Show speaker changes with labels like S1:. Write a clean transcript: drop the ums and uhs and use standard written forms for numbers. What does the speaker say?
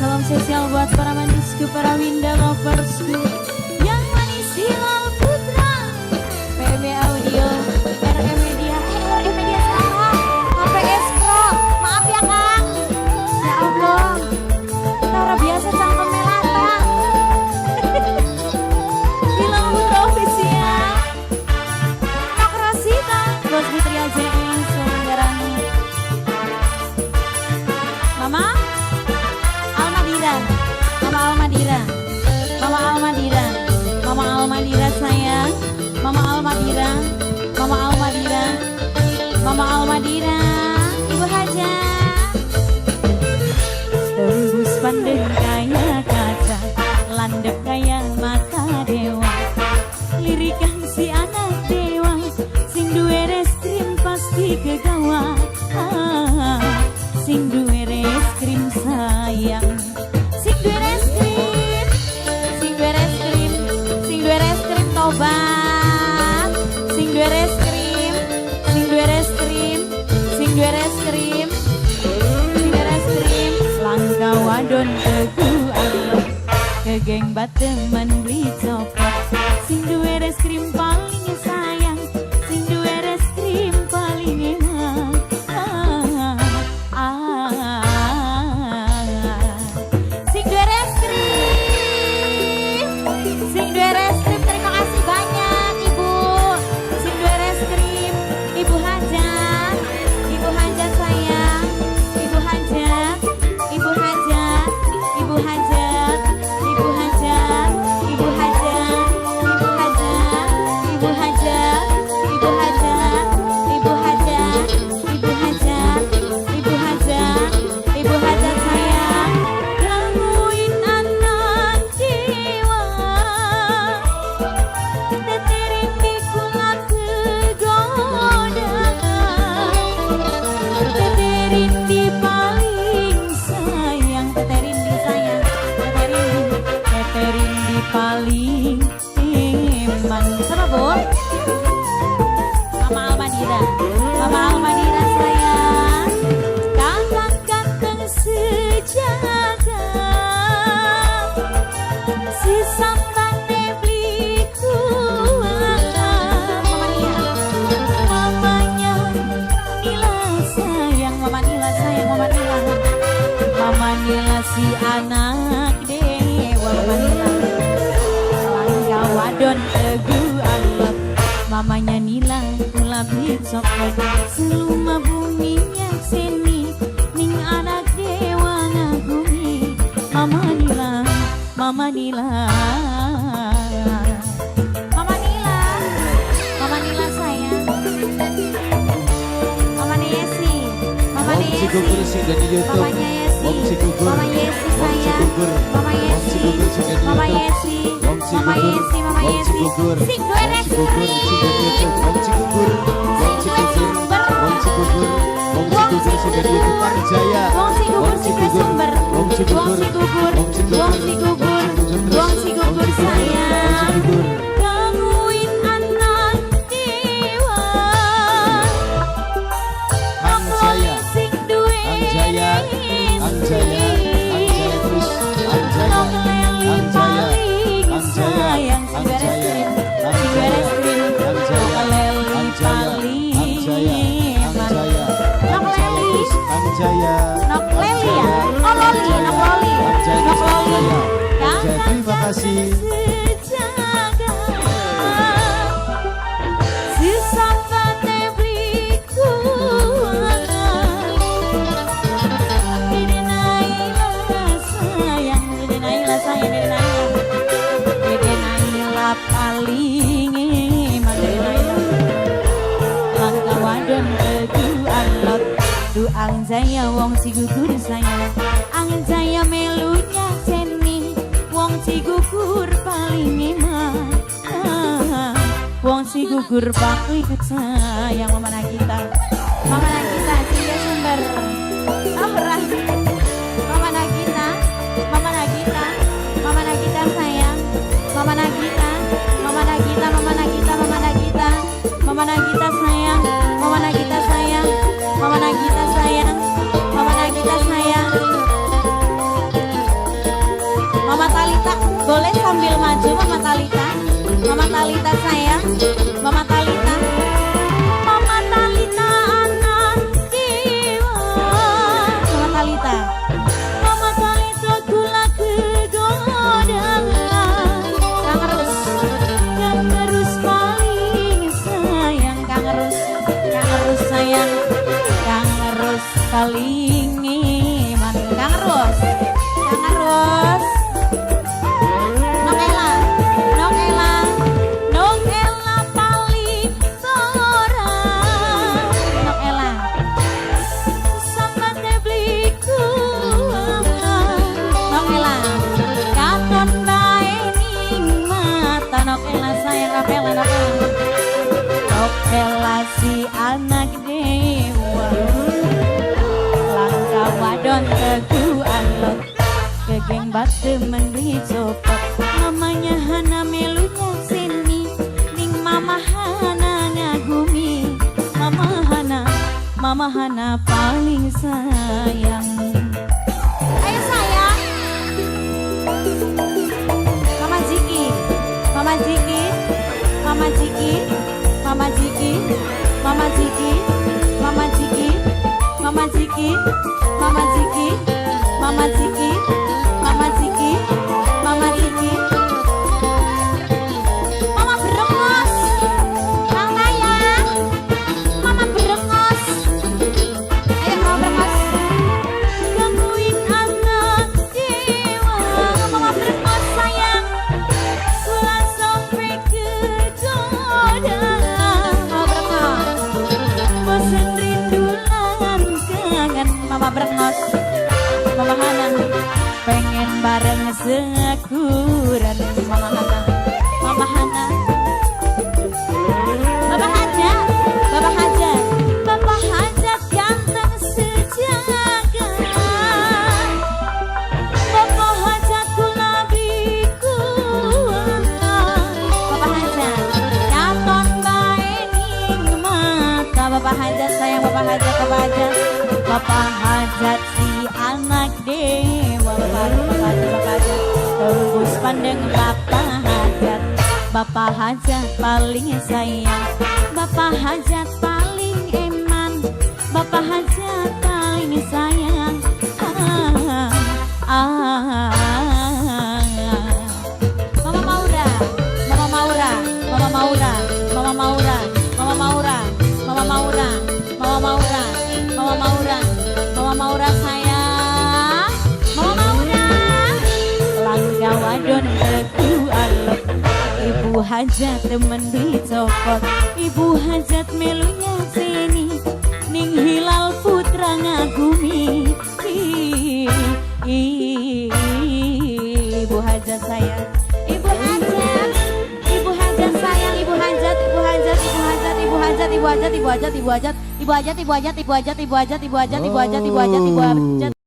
S1: Salam spesial buat para manisku, para winda loversku yang manis Hilal Putra, PB Audio, RM Media, RM Media sekarang, KPS Pro, maaf ya Kang, ya Allah, cara biasa cangkem melata, Hilal Putra official, Kak Rasita, Bos Putri AJN, Sumberani, Mama Almadira, Mama Almadira, Mama Almadira, Mama Almadira sayang, Mama Almadira, Mama Almadira, Mama Almadira, Ibu Haja. Tembus pandang kaya kaca, landep kaya mata dewa, lirikan si anak dewa, sing duwe reskrim pasti kegawa, sing duwe reskrim sayang. Tobat, sing duwe reskrim, sing duwe reskrim, sing duwe reskrim, sing duwe reskrim, langkah wadon teguh alok, kegeng bateman beli copot, sing duwe reskrim paling sayang, sing duwe reskrim paling enak, sing duwe reskrim, sing duwe reskrim. Paling iman sama Bu Mama Almadira, Mama Almadira sayang, kakak ganteng sejaga, si sambane bliku, mamanya Nila sayang, Mama Nila sayang, Mama Nila, Mama Nila si anak dewa, Mama Nila wadon teguh alok, mamanya nilang pula bicokot, seluma buminya seni, ning anak dewa ngagumi, Mama Nila, Mama Nila, Mama Nila, Mama Nila sayang, Mama Yesi, Mama Yesi, Mamanya Yesi, Mama Yesi sayang, Mama Yesi, Mama Yesi, Mama Yesi, Mama Yesi, sing duwe reskrim, sing duwe sumber, wong si gugur, sing duwe sumber, wong si gugur, wong si gugur sayang, gangguin anak dewa, Anjaya, sing duwe Anjaya, Anjaya, Anjaya terus, Anjaya, Anjaya. Sayang, sing duwe reskrim, sing duwe reskrim, Leli paling Anjaya, Nok Leli, Anjaya, Nok Leli ya, oh Loli, Nok Loli, Nok Loli, terima kasih. Paling langkah wadon teguh alot, duang jaya wong si gugur sayang, angin jaya melunya seni, wong si gugur paling enak, wong si gugur paling sayang, Mama Nagita, Mama Nagita sing sumber, berat, Mama Nagita, Mama Nagita, Mama Nagita sayang, Mama Nagita, Mama Nagita, Mama Nagita, Mama Nagita, Mama Nagita sayang, Mama Nagita sayang, Mama Nagita sayang, Mama Nagita sayang, kegeng batu mendui copot. Mamanya Hana melunya sini, ning mama Hana ngagumi. Mama Hana paling sayang. Ayo sayang, Mama Jiki, Mama Jiki, Mama Jiki, Mama Jiki, Mama Jiki, Mama Jiki, Mama Jiki, Mama Jiki, Mama Jiki, Mama Jiki, Mama Jiki, Mama berengos, Kang Tayang, Mama berengos, ayo Mama berengos, gangguin anak dewa, Mama berengos sayang, kula sampai ke jodoh, Mama berengos, bosan rindu lan kangen, Mama berengos. Mama Hana pengen bareng sekuran. Mama Hana, Mama Hana, Bapak Hajat, Bapak Hajat, Bapak Hajat ganteng sejagat. Bapak Hajat kulabiku, Bapak Hajat katon bae ning mata. Bapak Hajat sayang, Bapak Hajat, Bapak Hajat, Bapak Hajat si anak dewa. Bapak Hajat tembus pandang Bapak Hajat. Bapak Hajat paling sayang, Bapak Hajat paling eman, Bapak Hajat paling sayang. Mama Maura, Mama Maura, Mama Maura, Mama Maura, Mama Maura, Mama Maura, Mama Maura, Mama Maura, Mama Maura sayang, Mama Maura. Langkah wadon teku alok, Ibu Hajat temen dicopot, Ibu Hajat melunya sini, ning hilal putra ngagumi. Ibu Hajat sayang, Ibu Hajat, Ibu Hajat sayang, Ibu Hajat, Ibu Hajat, Ibu Hajat, Ibu Hajat, Ibu Hajat, Ibu Hajat, Ibu Hajat, Ibu Hajat, Ibu Hajat, Ibu Hajat, Ibu Hajat, Ibu Hajat, Ibu Hajat, Ibu Hajat, Ibu Hajat, Ibu Hajat.